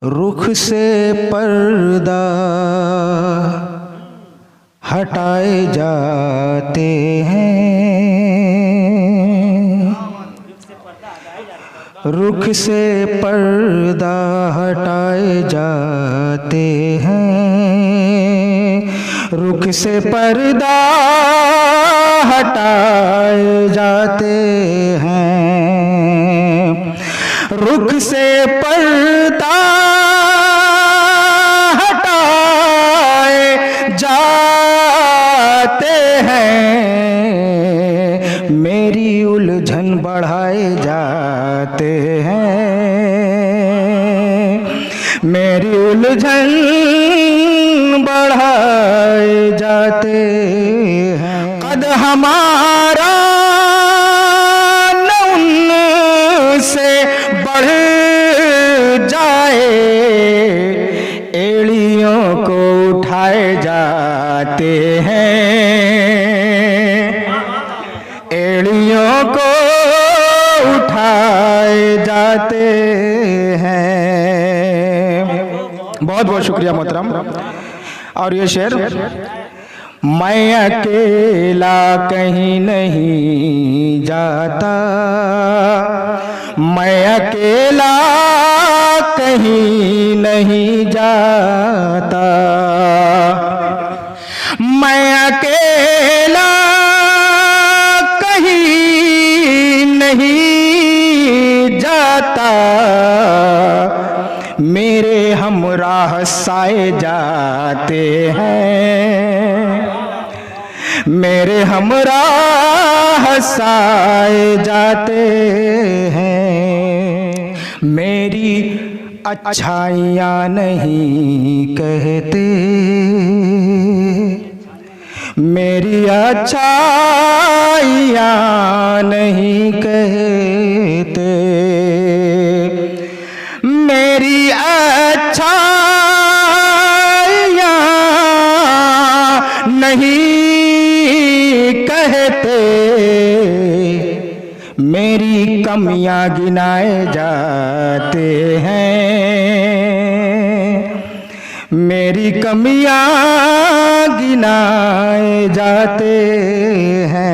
रुख से पर्दा हटाए जाते हैं, रुख से पर्दा हटाए जाते हैं, रुख से पर्दा हटाए जाते हैं, रुख से पर्दा हटाए जाते हैं, मेरी उलझन बढ़ाए जाते हैं, मेरी उलझन बढ़ाए जाते हैं। कद हमारा न उनसे बढ़ जाए, एड़ियों को उठाए जाते हैं, एड़ियों को उठाए जाते हैं। बहुत बहुत शुक्रिया मोहतरम। और ये शेर, मैं अकेला कहीं नहीं जाता, मैं अकेला कहीं नहीं जाता, मैं अकेला कहीं नहीं जाता, मेरे हमराह साए जाते हैं, मेरे हमराह साए जाते हैं। मेरी अच्छाइयाँ नहीं कहते, मेरी अच्छाइयाँ नहीं कहते, मेरी अच्छाइयाँ नहीं कहते, मेरी कमियाँ गिनाए जाते हैं, मेरी कमियाँ गिनाए जाते हैं।